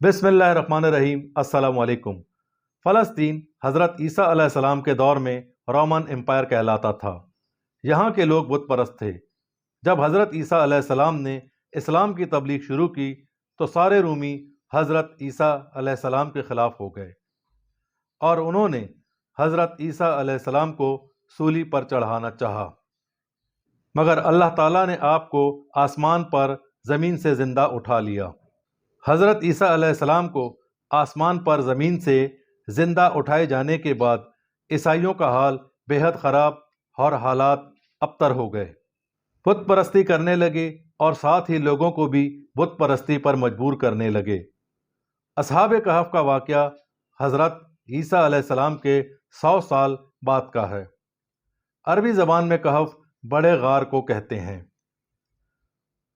بسم اللہ الرحمن الرحیم۔ السلام علیکم۔ فلسطین حضرت عیسیٰ علیہ السلام کے دور میں رومن امپائر کہلاتا تھا۔ یہاں کے لوگ بت پرست تھے۔ جب حضرت عیسیٰ علیہ السلام نے اسلام کی تبلیغ شروع کی تو سارے رومی حضرت عیسیٰ علیہ السلام کے خلاف ہو گئے اور انہوں نے حضرت عیسیٰ علیہ السلام کو سولی پر چڑھانا چاہا، مگر اللہ تعالیٰ نے آپ کو آسمان پر زمین سے زندہ اٹھا لیا۔ حضرت عیسیٰ علیہ السلام کو آسمان پر زمین سے زندہ اٹھائے جانے کے بعد عیسائیوں کا حال بے حد خراب اور حالات ابتر ہو گئے۔ بت پرستی کرنے لگے اور ساتھ ہی لوگوں کو بھی بت پرستی پر مجبور کرنے لگے۔ اصحاب کہف کا واقعہ حضرت عیسیٰ علیہ السلام کے 100 سال بعد کا ہے۔ عربی زبان میں کہف بڑے غار کو کہتے ہیں۔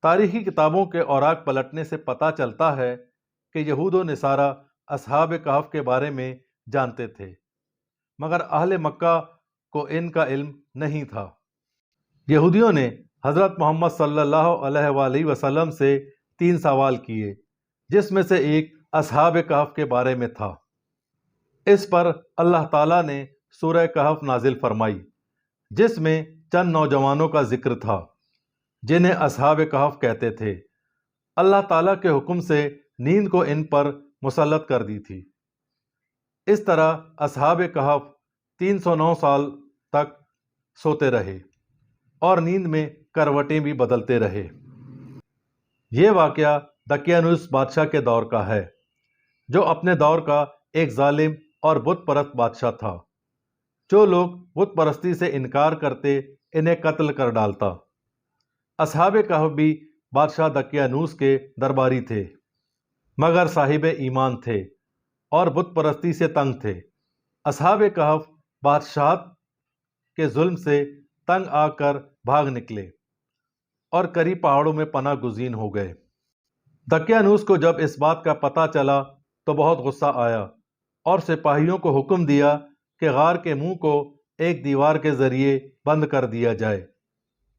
تاریخی کتابوں کے اوراق پلٹنے سے پتہ چلتا ہے کہ یہود و نصارہ اصحاب کہف کے بارے میں جانتے تھے، مگر اہل مکہ کو ان کا علم نہیں تھا۔ یہودیوں نے حضرت محمد صلی اللہ علیہ وآلہ وسلم سے 3 سوال کیے، جس میں سے ایک اصحاب کہف کے بارے میں تھا۔ اس پر اللہ تعالیٰ نے سورہ کہف نازل فرمائی، جس میں چند نوجوانوں کا ذکر تھا جنہیں اصحاب کہف کہتے تھے۔ اللہ تعالیٰ کے حکم سے نیند کو ان پر مسلط کر دی تھی۔ اس طرح اصحاب کہف 309 سال تک سوتے رہے اور نیند میں کروٹیں بھی بدلتے رہے۔ یہ واقعہ دقیانوس بادشاہ کے دور کا ہے، جو اپنے دور کا ایک ظالم اور بت پرست بادشاہ تھا۔ جو لوگ بت پرستی سے انکار کرتے انہیں قتل کر ڈالتا۔ اصحاب کہف بھی بادشاہ دقیانوس کے درباری تھے، مگر صاحب ایمان تھے اور بت پرستی سے تنگ تھے۔ اصحاب کہف بادشاہت کے ظلم سے تنگ آ کر بھاگ نکلے اور قریب پہاڑوں میں پناہ گزین ہو گئے۔ دقیانوس کو جب اس بات کا پتہ چلا تو بہت غصہ آیا اور سپاہیوں کو حکم دیا کہ غار کے منہ کو ایک دیوار کے ذریعے بند کر دیا جائے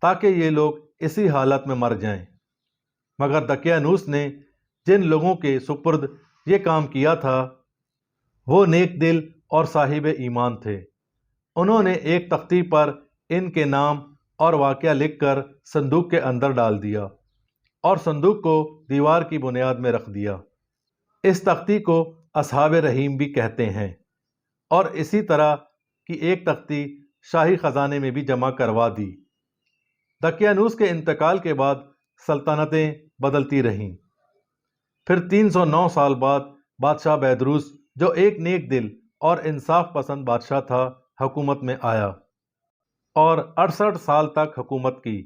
تاکہ یہ لوگ اسی حالت میں مر جائیں۔ مگر دقیانوس نے جن لوگوں کے سپرد یہ کام کیا تھا وہ نیک دل اور صاحب ایمان تھے۔ انہوں نے ایک تختی پر ان کے نام اور واقعہ لکھ کر صندوق کے اندر ڈال دیا اور صندوق کو دیوار کی بنیاد میں رکھ دیا۔ اس تختی کو اصحاب رحیم بھی کہتے ہیں، اور اسی طرح کی ایک تختی شاہی خزانے میں بھی جمع کروا دی۔ دقیانوس کے انتقال کے بعد سلطنتیں بدلتی رہیں۔ پھر 309 سال بعد بادشاہ بیدروس، جو ایک نیک دل اور انصاف پسند بادشاہ تھا، حکومت میں آیا اور 68 سال تک حکومت کی۔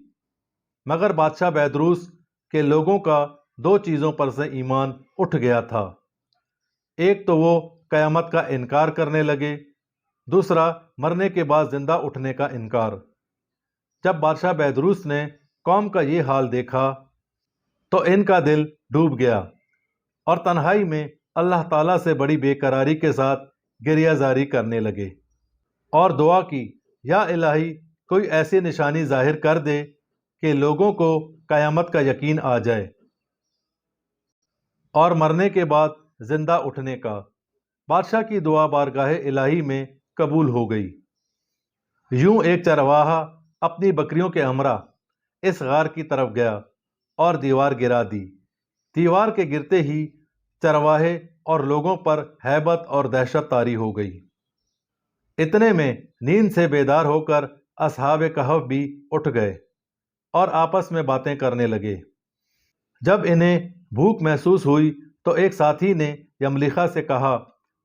مگر بادشاہ بیدروس کے لوگوں کا 2 چیزوں پر سے ایمان اٹھ گیا تھا۔ ایک تو وہ قیامت کا انکار کرنے لگے، دوسرا مرنے کے بعد زندہ اٹھنے کا انکار۔ جب بادشاہ بیدروس نے قوم کا یہ حال دیکھا تو ان کا دل ڈوب گیا اور تنہائی میں اللہ تعالیٰ سے بڑی بے قراری کے ساتھ گریہ زاری کرنے لگے اور دعا کی، یا الہی کوئی ایسی نشانی ظاہر کر دے کہ لوگوں کو قیامت کا یقین آ جائے اور مرنے کے بعد زندہ اٹھنے کا۔ بادشاہ کی دعا بارگاہ الہی میں قبول ہو گئی۔ یوں ایک چرواہا اپنی بکریوں کے ہمراہ اس غار کی طرف گیا اور دیوار گرا دی۔ دیوار کے گرتے ہی چرواہے اور لوگوں پر ہیبت اور دہشت طاری ہو گئی۔ اتنے میں نیند سے بیدار ہو کر اصحاب کہف بھی اٹھ گئے اور آپس میں باتیں کرنے لگے۔ جب انہیں بھوک محسوس ہوئی تو ایک ساتھی نے یملیخا سے کہا،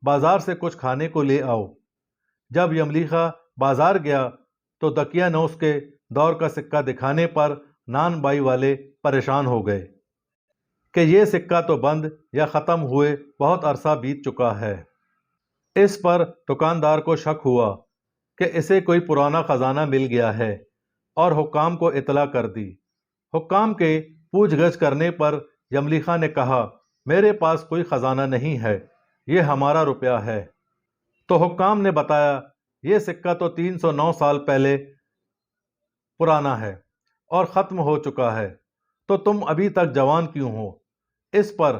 بازار سے کچھ کھانے کو لے آؤ۔ جب یملیخا بازار گیا تو دقیانوس کے دور کا سکہ دکھانے پر نان بائی والے پریشان ہو گئے کہ یہ سکہ تو بند یا ختم ہوئے بہت عرصہ بیت چکا ہے۔ اس پر دکاندار کو شک ہوا کہ اسے کوئی پرانا خزانہ مل گیا ہے اور حکام کو اطلاع کر دی۔ حکام کے پوچھ گچھ کرنے پر یملیخا نے کہا، میرے پاس کوئی خزانہ نہیں ہے، یہ ہمارا روپیہ ہے۔ تو حکام نے بتایا، یہ سکہ تو 309 سال پہلے پرانا ہے اور ختم ہو چکا ہے، تو تم ابھی تک جوان کیوں ہو؟ اس پر